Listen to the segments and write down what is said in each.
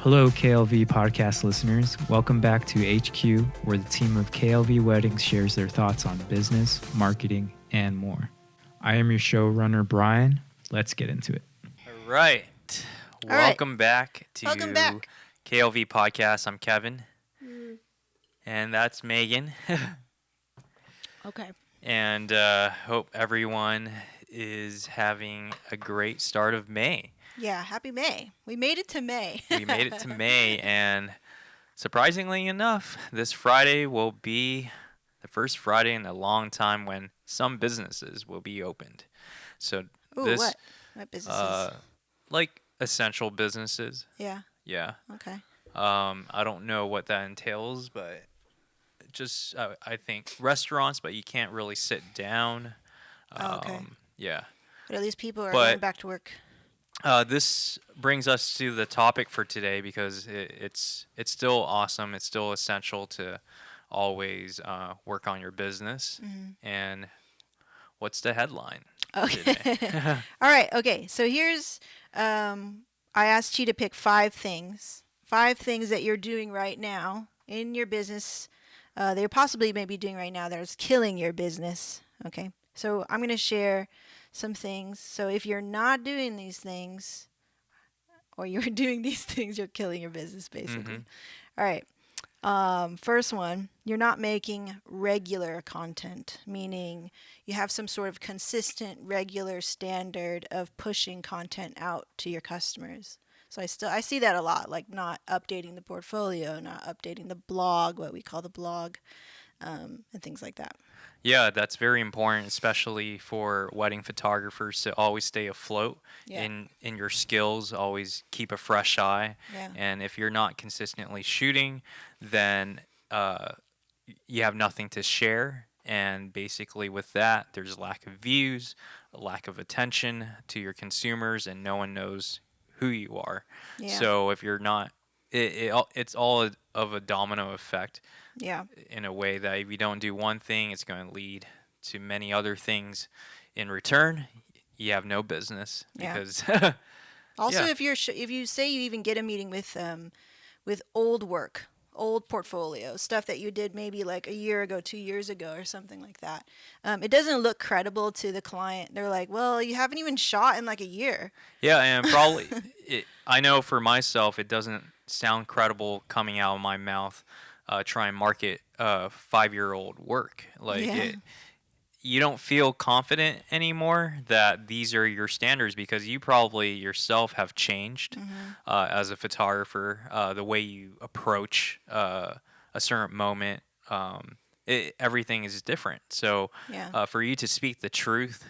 Hello, KLV Podcast listeners. Welcome back to HQ, where the team of KLV Weddings shares their thoughts on business, marketing, and more. I am your showrunner, Brian. Let's get into it. All right. Welcome back to KLV Podcast. I'm Kevin. And that's Megan. Okay. And hope everyone is having a great start of May. Yeah, happy May. We made it to May. We made it to May, and surprisingly enough, this Friday will be the first Friday in a long time when some businesses will be opened. So what? What businesses? Like essential businesses. Yeah. Yeah. Okay. I don't know what that entails, but just I think restaurants, but you can't really sit down. Okay. Yeah. But at least people are going back to work. This brings us to the topic for today because it's still awesome. It's still essential to always work on your business. Mm-hmm. And what's the headline? Okay. All right. Okay. So here's I asked you to pick 5 things that you're doing right now in your business. That you're possibly maybe doing right now that is killing your business. Okay. So I'm going to share some things. So if you're not doing these things, or you're doing these things, you're killing your business, basically. Mm-hmm. All right. First one, you're not making regular content, meaning you have some sort of consistent, regular standard of pushing content out to your customers. So I see that a lot, like not updating the portfolio, not updating the blog, what we call the blog, and things like that. Yeah, that's very important, especially for wedding photographers, to always stay afloat in your skills, always keep a fresh eye. Yeah. And if you're not consistently shooting, then you have nothing to share. And basically with that, there's a lack of views, a lack of attention to your consumers, and no one knows who you are. Yeah. So if you're not, it's all of a domino effect. Yeah. In a way that if you don't do one thing, it's going to lead to many other things. In return, you have no business because. Also, if you say you even get a meeting with old work, old portfolio, stuff that you did maybe like a year ago, 2 years ago, or something like that, it doesn't look credible to the client. They're like, "Well, you haven't even shot in like a year." Yeah, and probably I know for myself, it doesn't sound credible coming out of my mouth. Try and market 5-year-old work. You don't feel confident anymore that these are your standards because you probably yourself have changed as a photographer. The way you approach a certain moment, everything is different. So for you to speak the truth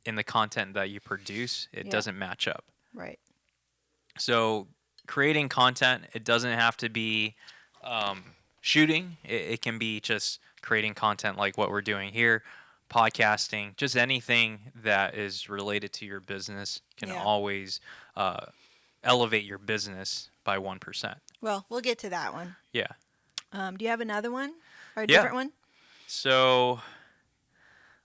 in the content that you produce, it doesn't match up. Right. So creating content, it doesn't have to be shooting. It can be just creating content like what we're doing here, podcasting, just anything that is related to your business can always elevate your business by 1%. Well, we'll get to that one. Yeah. Do you have another one or a different one? So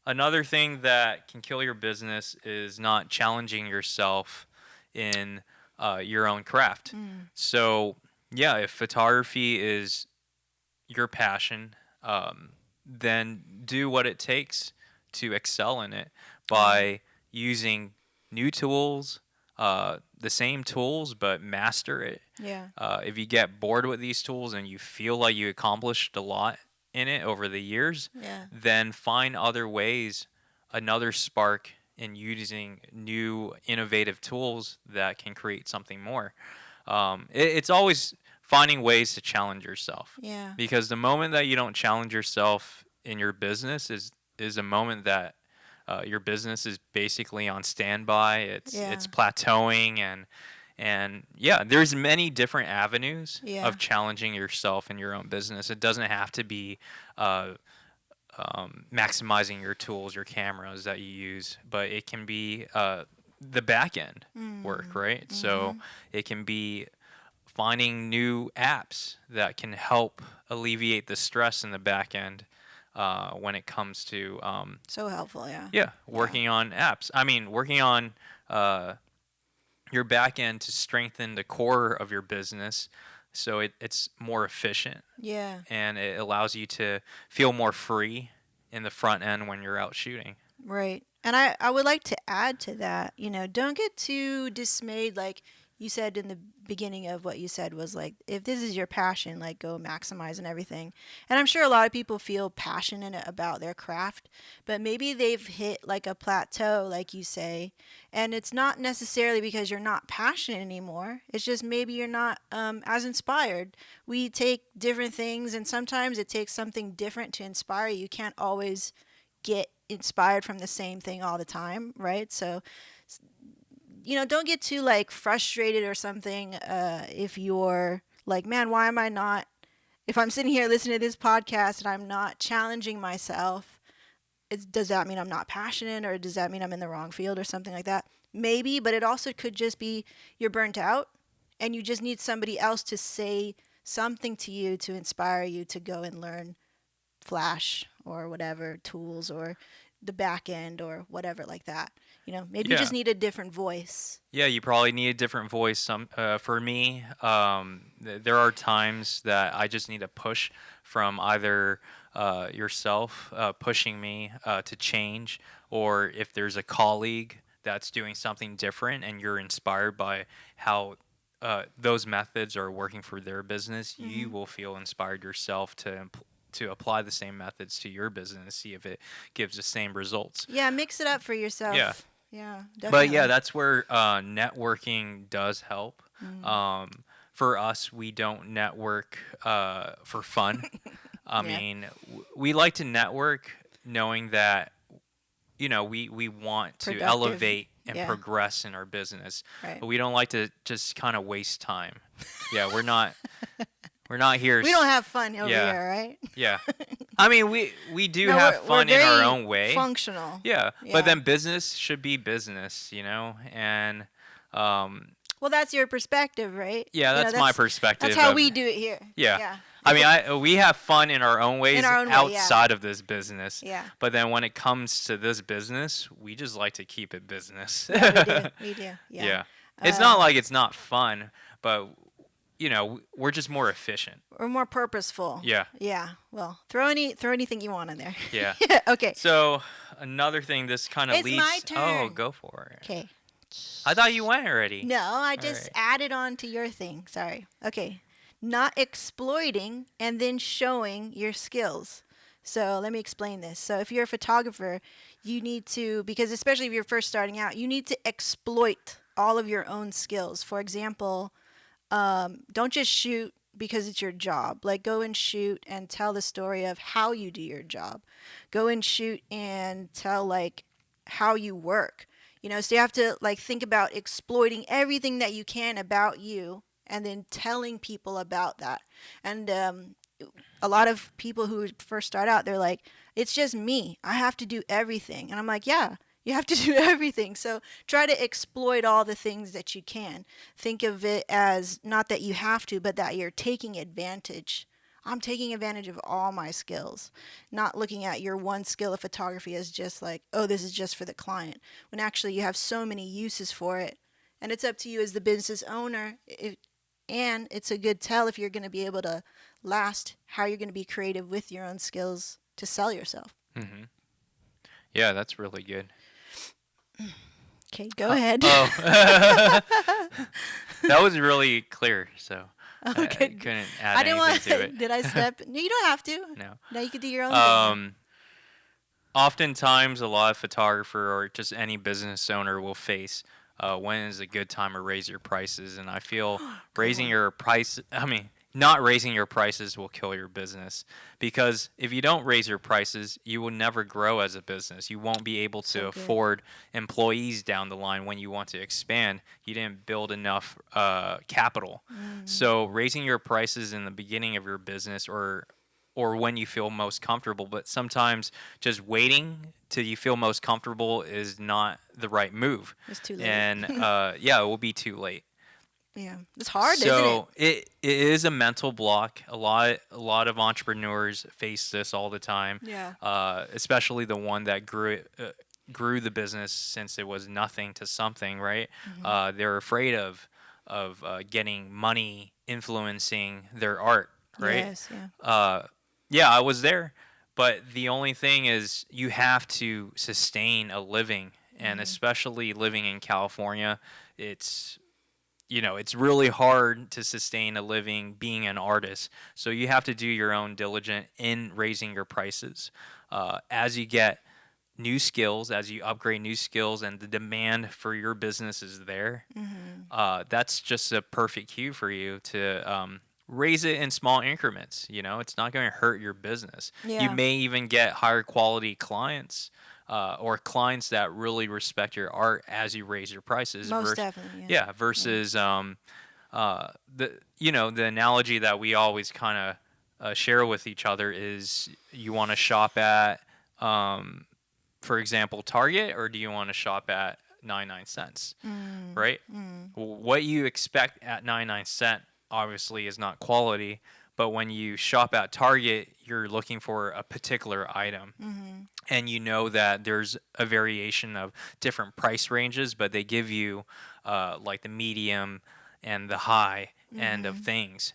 another thing that can kill your business is not challenging yourself in your own craft. So yeah, if photography is your passion, then do what it takes to excel in it by using new tools, the same tools, but master it. Yeah. If you get bored with these tools and you feel like you accomplished a lot in it over the years, then find other ways, another spark in using new innovative tools that can create something more. It's always finding ways to challenge yourself. Yeah. Because the moment that you don't challenge yourself in your business is a moment that your business is basically on standby. It's plateauing and there's many different avenues of challenging yourself in your own business. It doesn't have to be maximizing your tools, your cameras that you use, but it can be the back end work, right? Mm-hmm. So it can be finding new apps that can help alleviate the stress in the back end when it comes to so helpful, working on apps. I mean, working on your back end to strengthen the core of your business so it's more efficient. Yeah. And it allows you to feel more free in the front end when you're out shooting. Right. And I would like to add to that, don't get too dismayed. Like you said in the beginning of what you said was like, if this is your passion, like go maximize and everything. And I'm sure a lot of people feel passionate about their craft, but maybe they've hit like a plateau, like you say. And it's not necessarily because you're not passionate anymore. It's just maybe you're not as inspired. We take different things, and sometimes it takes something different to inspire you. You can't always get inspired from the same thing all the time, right? So don't get too like frustrated or something if you're like, man, why am I not, if I'm sitting here listening to this podcast and I'm not challenging myself, does that mean I'm not passionate, or does that mean I'm in the wrong field or something like that? Maybe, but it also could just be you're burnt out and you just need somebody else to say something to you to inspire you to go and learn Flash or whatever tools, or the back end or whatever like that. Maybe you just need a different voice. Yeah, you probably need a different voice. For me, there are times that I just need a push from either yourself pushing me to change, or if there's a colleague that's doing something different and you're inspired by how those methods are working for their business, you will feel inspired yourself to apply the same methods to your business, see if it gives the same results. Yeah, mix it up for yourself. Yeah, definitely. But yeah, that's where networking does help. For us, we don't network for fun. I mean, we like to network knowing that, we want to elevate and progress in our business. Right. But we don't like to just kind of waste time. Yeah, we're not here. We don't have fun over here, right? Yeah. I mean, we do have fun in our own way. Functional. Yeah. But then business should be business, and well, that's your perspective, right? Yeah, that's my perspective. That's how we do it here. Yeah. I mean, we have fun in our own ways outside of this business. Yeah. But then when it comes to this business, we just like to keep it business. Yeah, we do. Yeah. It's not like it's not fun, but we're just more efficient. We're more purposeful. Yeah. Yeah. Well, throw anything you want in there. Yeah. Okay. So another thing, this kind of It's leads. my turn. Oh, go for it. Okay. I thought you went already. No, I just added on to your thing. Sorry. Okay. Not exploiting and then showing your skills. So let me explain this. So if you're a photographer, you need to, because especially if you're first starting out, you need to exploit all of your own skills. For example, don't just shoot because it's your job. Like, go and shoot and tell the story of how you do your job. Go and shoot and tell like how you work. So you have to like think about exploiting everything that you can about you and then telling people about that. And a lot of people who first start out, they're like, it's just me. I have to do everything. And I'm like, yeah, you have to do everything. So try to exploit all the things that you can. Think of it as not that you have to, but that you're taking advantage. I'm taking advantage of all my skills, not looking at your one skill of photography as just like, oh, this is just for the client, when actually you have so many uses for it. And it's up to you as the business owner. And it's a good tell if you're going to be able to last, how you're going to be creative with your own skills to sell yourself. Mm-hmm. Yeah, that's really good. Okay, go ahead. Oh. That was really clear, so I couldn't add anything to it. Did I step? No, you don't have to. No. No, you can do your own thing. Oftentimes, a lot of photographer or just any business owner will face when is a good time to raise your prices, and I feel not raising your prices will kill your business, because if you don't raise your prices, you will never grow as a business. You won't be able to afford employees down the line when you want to expand. You didn't build enough capital. So raising your prices in the beginning of your business or when you feel most comfortable, but sometimes just waiting till you feel most comfortable is not the right move. It's too late. And it will be too late. Yeah, it's hard, so isn't it is a mental block. A lot of entrepreneurs face this all the time. Yeah. Especially the one that grew grew the business since it was nothing to something, right? They're afraid of getting money influencing their art, right? Yes, yeah. Yeah, I was there, but the only thing is you have to sustain a living, and especially living in California, it's it's really hard to sustain a living being an artist. So you have to do your own diligence in raising your prices. As you get new skills, as you upgrade new skills, and the demand for your business is there, that's just a perfect cue for you to raise it in small increments. It's not going to hurt your business. You Yeah. may even get higher quality clients. Or clients that really respect your art as you raise your prices. Most definitely. Yeah, versus the analogy that we always kind of share with each other is you want to shop at, for example, Target, or do you want to shop at 99 cents, right? What you expect at 99 cent obviously is not quality, but when you shop at Target, you're looking for a particular item. And you know that there's a variation of different price ranges, but they give you like the medium and the high end of things.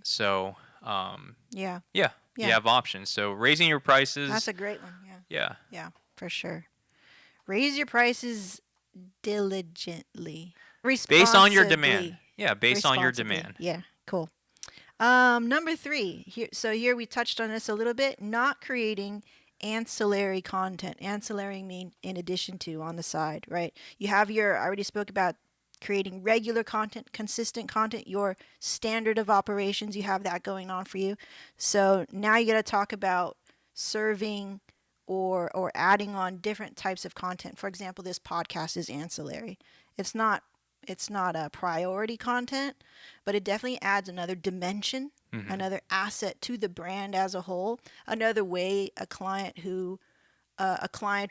So, Yeah. yeah, you Yeah. have options. So raising your prices. That's a great one. Yeah. Yeah. Yeah, for sure. Raise your prices diligently. Responsibly. Based on your demand. Yeah, based on your Responsibly. demand. Yeah, cool. Number 3. Here we touched on this a little bit. Not creating ancillary content. Ancillary mean in addition to, on the side, right? I already spoke about creating regular content, consistent content, your standard of operations. You have that going on for you. So now you got to talk about serving or adding on different types of content. For example, this podcast is ancillary. It's not a priority content, but it definitely adds another dimension, another asset to the brand as a whole, another way a client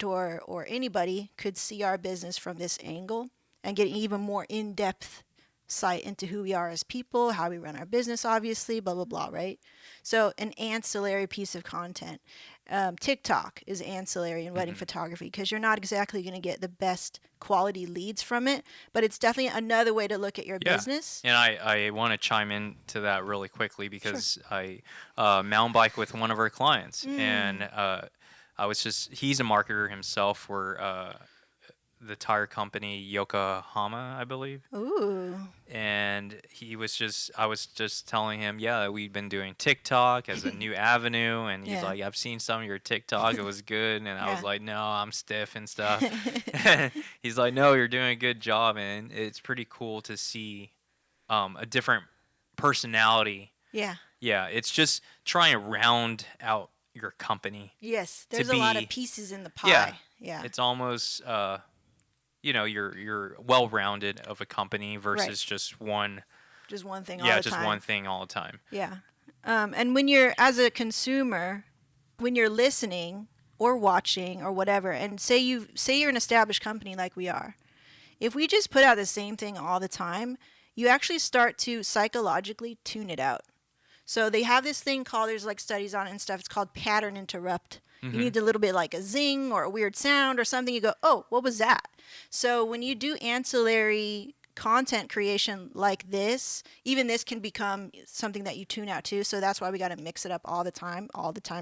or anybody could see our business from this angle and get even more in-depth sight into who we are as people, how we run our business, obviously, blah, blah, blah, right? So an ancillary piece of content. TikTok is ancillary in wedding photography because you're not exactly going to get the best quality leads from it, but it's definitely another way to look at your business. And I want to chime in to that really quickly because I mountain bike with one of our clients, and he's a marketer himself for the tire company Yokohama, I believe. Ooh. And I was just telling him, yeah, we've been doing TikTok as a new avenue, and he's like, I've seen some of your TikTok, it was good, and I was like, no, I'm stiff and stuff. He's like, no, you're doing a good job, and it's pretty cool to see a different personality. Yeah. Yeah, it's just trying to round out your company. Yes, there's a lot of pieces in the pie. Yeah. It's almost you're well-rounded of a company versus just one thing all the time. Yeah, just one thing all the time. Yeah. And when you're, as a consumer, when you're listening or watching or whatever, and say you're an established company like we are, if we just put out the same thing all the time, you actually start to psychologically tune it out. So they have this thing called, there's like studies on it and stuff, it's called pattern interrupt. You need a little bit like a zing or a weird sound or something. You go, oh, what was that? So when you do ancillary content creation like this, even this can become something that you tune out too. So that's why we got to mix it up all the time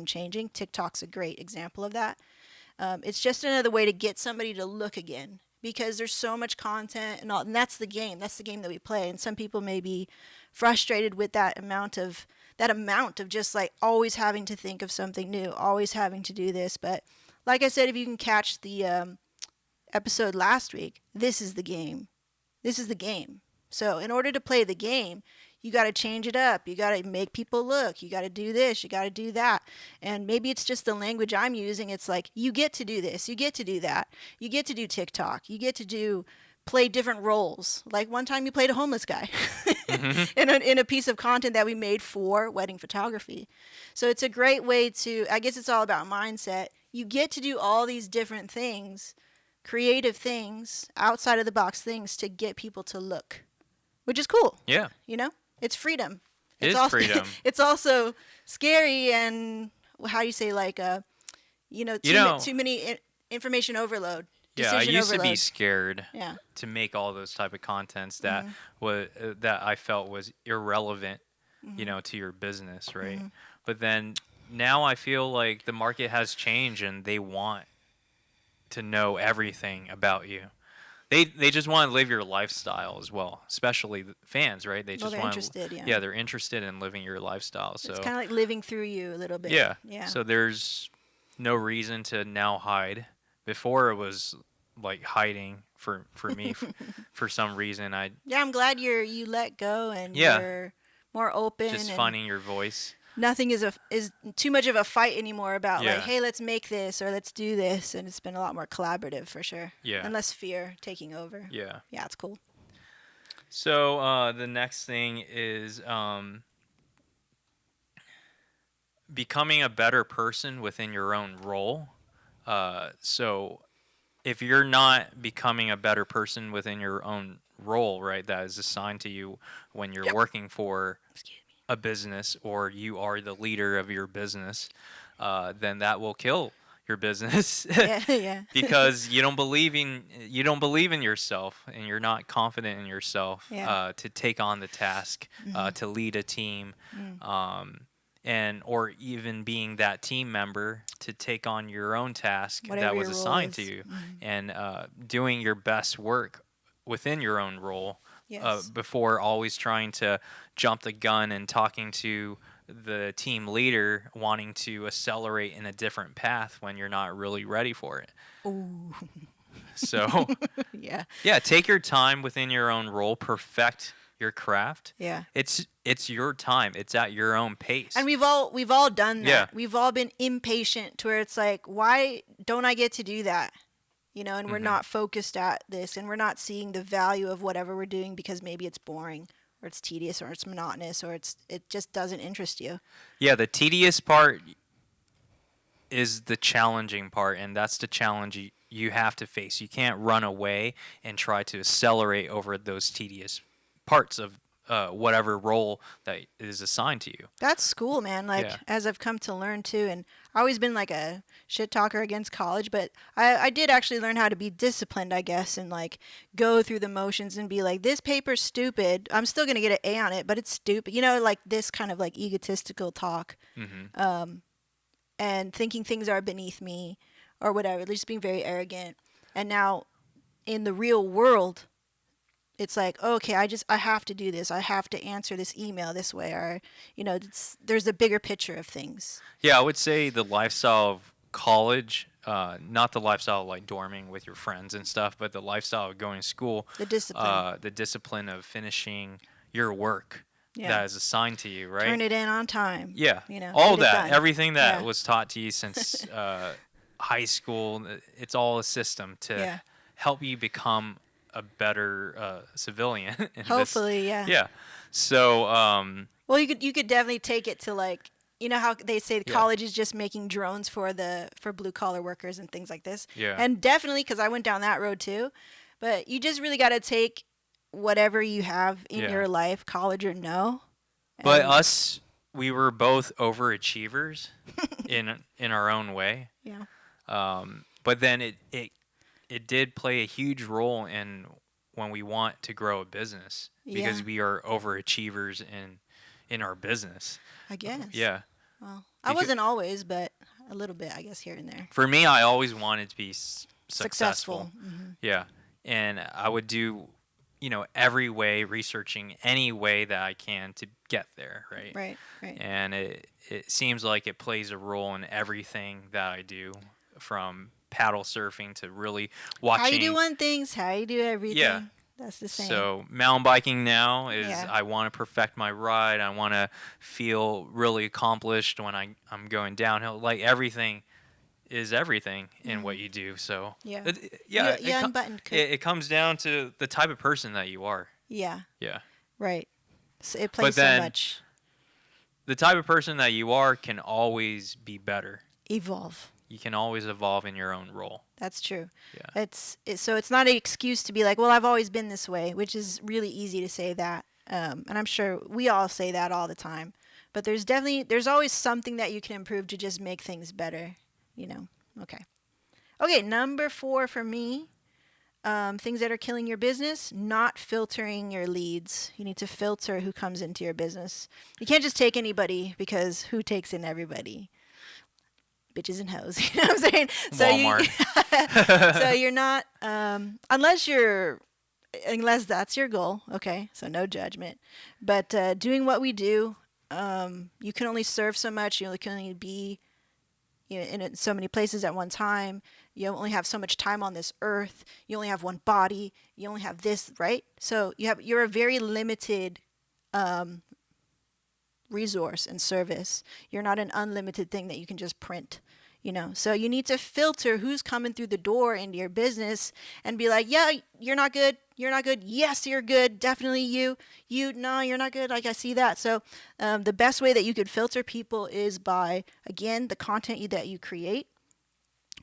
changing. TikTok's a great example of that. It's just another way to get somebody to look again because there's so much content and that's the game. That's the game that we play. And some people may be frustrated with that amount of just like always having to think of something new, always having to do this. But like I said, if you can catch the episode last week, this is the game. This is the game. So in order to play the game, you got to change it up. You got to make people look. You got to do this. You got to do that. And maybe it's just the language I'm using. It's like, you get to do this. You get to do that. You get to do TikTok. You get to play different roles. Like one time you played a homeless guy in a piece of content that we made for wedding photography. So it's a great way to, I guess it's all about mindset. You get to do all these different things, creative things, outside of the box things to get people to look, which is cool. Yeah. It's freedom. It's freedom. It's also scary and how you say like, too many information overload. Yeah, I Decision used overload. to be scared Yeah. to make all those type of contents that that I felt was irrelevant, to your business, right? But then now I feel like the market has changed and they want to know everything about you. They just want to live your lifestyle as well, especially the fans, right? They Well, just they're want interested, yeah. yeah, they're interested in living your lifestyle. So It's kind of like living through you a little bit. yeah. Yeah. So there's no reason to now hide. Before it was like hiding for me for some reason. Yeah, I'm glad you let go and Yeah. you're more open Just and finding your voice. nothing is too much of a fight anymore about Yeah. like, hey, let's make this or let's do this, and it's been a lot more collaborative for sure. Yeah. And less fear taking over. Yeah. Yeah, it's cool. So the next thing is becoming a better person within your own role. So if you're not becoming a better person within your own role, right, that is assigned to you when you're working for a business or you are the leader of your business, then that will kill your business. Yeah. Because you don't believe in yourself and you're not confident in yourself to take on the task, to lead a team, and or even being that team member to take on your own task Whatever that was your role assigned to is. you, and doing your best work within your own role. Yes. Before always trying to jump the gun and talking to the team leader, wanting to accelerate in a different path when you're not really ready for it. Ooh. So Yeah. yeah, take your time within your own role, perfect your craft. Yeah. It's your time. It's at your own pace. And we've all done that. Yeah. We've all been impatient to where it's like, why don't I get to do that? And we're not focused at this, and we're not seeing the value of whatever we're doing because maybe it's boring or it's tedious or it's monotonous or it just doesn't interest you. Yeah, the tedious part is the challenging part, and that's the challenge you have to face. You can't run away and try to accelerate over those tedious parts of whatever role that is assigned to you. That's school, man. Like, Yeah. as I've come to learn too, and I've always been like a shit talker against college, but I did actually learn how to be disciplined, I guess, and like go through the motions and be like, this paper's stupid. I'm still gonna get an A on it, but it's stupid. Like this kind of like egotistical talk, and thinking things are beneath me or whatever. Just being very arrogant. And now, in the real world, it's like, okay, I have to do this. I have to answer this email this way, or there's a bigger picture of things. Yeah, I would say the lifestyle of college, not the lifestyle of like dorming with your friends and stuff, but the lifestyle of going to school, The discipline. of finishing your work Yeah. that is assigned to you, right? Turn it in on time. Yeah, get all it that, done. everything that Yeah. was taught to you since high school, it's all a system to Yeah. help you become a better civilian. Hopefully, yeah. Yeah. So, Well, you could definitely take it to like, how they say Yeah. college is just making drones for blue collar workers and things like this. Yeah. And definitely, because I went down that road too. But you just really got to take whatever you have in Yeah. your life, college or no. but and- we were both overachievers in our own way. Yeah. But then it did play a huge role in when we want to grow a business because Yeah. we are overachievers in our business. I guess. Yeah. Well, I wasn't always, but a little bit, I guess, here and there. For me, I always wanted to be successful. Mm-hmm. Yeah. And I would do, every way, researching any way that I can to get there, right? Right. And it seems like it plays a role in everything that I do, from paddle surfing to really watching. How you do one thing's how you do everything. Yeah. That's the same. So mountain biking now is Yeah. I want to perfect my ride. I want to feel really accomplished when I'm going downhill. Like everything is everything in what you do. So Yeah. it unbuttoned. it comes down to the type of person that you are. Yeah. Yeah. Right. So it plays then- so much. The type of person that you are can always be better. Evolve. You can always evolve in your own role. That's true. Yeah. So it's not an excuse to be like, well, I've always been this way, which is really easy to say that. And I'm sure we all say that all the time. But there's always something that you can improve to just make things better. Okay. Okay, number 4 for me, things that are killing your business, not filtering your leads. You need to filter who comes into your business. You can't just take anybody, because who takes in everybody? Bitches and hoes. You know what I'm saying? Walmart. So you're not, unless that's your goal. Okay, so no judgment. But doing what we do, you can only serve so much. You can only be in so many places at one time. You only have so much time on this earth. You only have one body. You only have this, right? So you're a very limited resource and service. You're not an unlimited thing that you can just print. So you need to filter who's coming through the door into your business and be like, yeah, you're not good. You're not good. Yes, you're good. Definitely you. No, you're not good. Like, I see that. So the best way that you could filter people is by, again, the content that you create,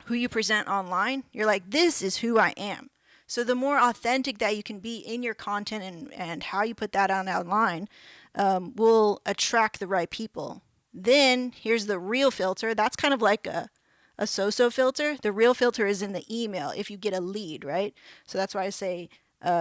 who you present online. You're like, this is who I am. So the more authentic that you can be in your content and how you put that out online will attract the right people. Then here's the real filter. That's kind of like a so-so filter. The real filter is in the email if you get a lead, right? So that's why I say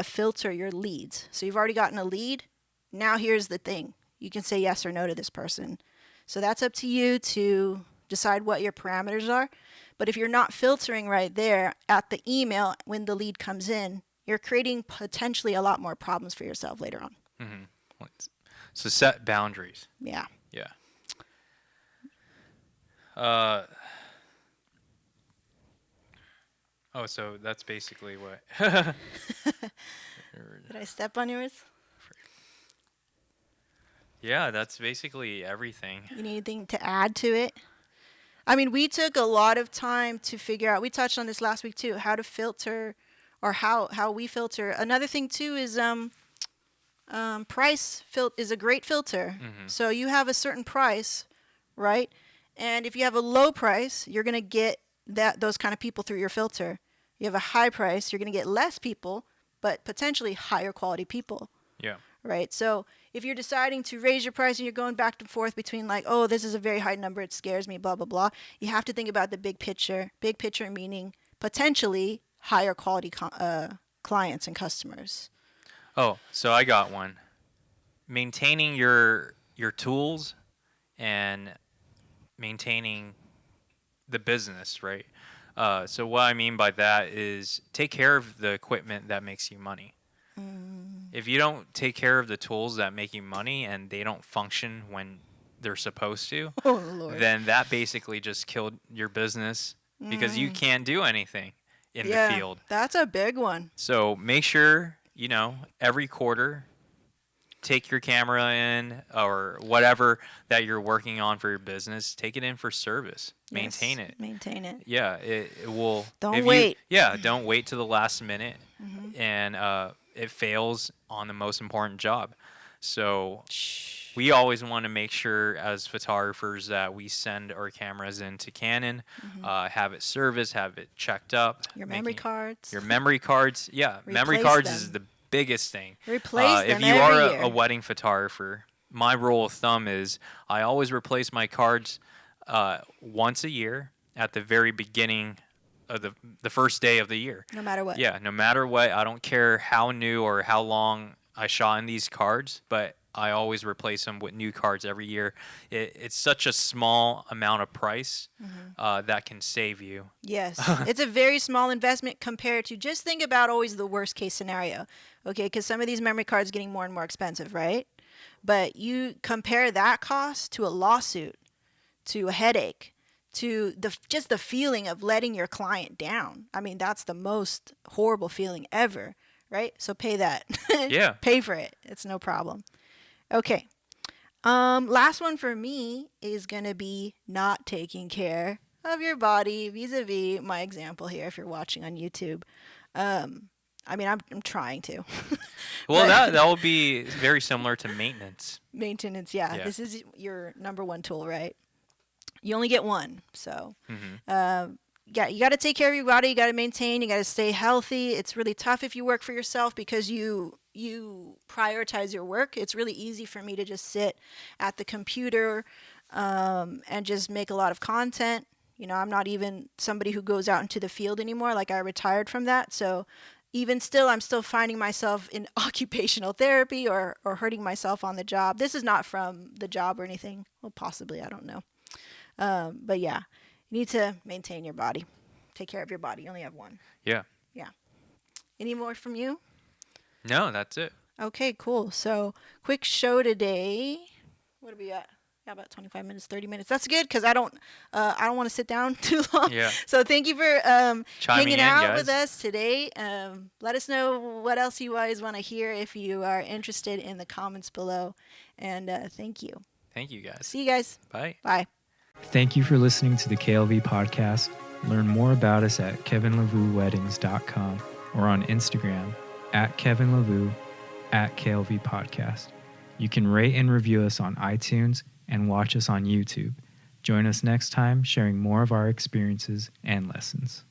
filter your leads. So you've already gotten a lead. Now here's the thing. You can say yes or no to this person. So that's up to you to decide what your parameters are. But if you're not filtering right there at the email when the lead comes in, you're creating potentially a lot more problems for yourself later on. Mm-hmm. So set boundaries. Yeah. Yeah. So that's basically what. Did I step on yours? Yeah, that's basically everything. You need anything to add to it? I mean, we took a lot of time to figure out. We touched on this last week too, how to filter, or how we filter. Another thing too is price is a great filter. Mm-hmm. So you have a certain price, right? And if you have a low price, you're going to get those kind of people through your filter. You have a high price, you're going to get less people, but potentially higher quality people. Yeah. Right? So if you're deciding to raise your price and you're going back and forth between like, oh, this is a very high number, it scares me, blah, blah, blah, you have to think about the big picture. Big picture meaning potentially higher quality clients and customers. Oh, so I got one. Maintaining your tools and maintaining the business, right? So what I mean by that is take care of the equipment that makes you money. If you don't take care of the tools that make you money and they don't function when they're supposed to, then that basically just killed your business because you can't do anything in the field. That's a big one. So make sure, every quarter, take your camera in or whatever that you're working on for your business, take it in for service. Maintain it. Maintain it. Yeah, it will. Don't wait. Don't wait to the last minute and it fails on the most important job. So we always want to make sure as photographers that we send our cameras into Canon, have it serviced, have it checked up. Your memory cards. Your memory cards. Yeah, memory cards is the biggest thing. Replace them if you every are year. a wedding photographer, my rule of thumb is I always replace my cards once a year at the very beginning of the first day of the year. No matter what. Yeah, no matter what. I don't care how new or how long I shot in these cards, but I always replace them with new cards every year. It's such a small amount of price that can save you. Yes. It's a very small investment compared to, just think about always the worst case scenario. Okay, because some of these memory cards are getting more and more expensive, right? But you compare that cost to a lawsuit, to a headache, to just the feeling of letting your client down. I mean, that's the most horrible feeling ever, right? So pay that. Yeah. Pay for it. It's no problem. Okay. Last one for me is going to be not taking care of your body vis-a-vis my example here if you're watching on YouTube. I mean, I'm trying to. Well, that will be very similar to maintenance. Maintenance, yeah. This is your number one tool, right? You only get one, so you got to take care of your body. You got to maintain. You got to stay healthy. It's really tough if you work for yourself because you prioritize your work. It's really easy for me to just sit at the computer and just make a lot of content. You know, I'm not even somebody who goes out into the field anymore. Like, I retired from that. So even still, I'm still finding myself in occupational therapy or hurting myself on the job. This is not from the job or anything. Well, possibly, I don't know. But yeah, you need to maintain your body. Take care of your body. You only have one. Yeah. Yeah. Any more from you? No, that's it. Okay, cool. So, quick show today. What are we at? Yeah, about 25 minutes, 30 minutes. That's good because I don't want to sit down too long. Yeah. So thank you for hanging in, out guys. with us today. Let us know what else you guys want to hear if you are interested in the comments below. And thank you. Thank you, guys. See you guys. Bye. Bye. Thank you for listening to the KLV Podcast. Learn more about us at kevinlavouweddings.com or on Instagram @KevinLavou @KLV Podcast. You can rate and review us on iTunes and watch us on YouTube. Join us next time sharing more of our experiences and lessons.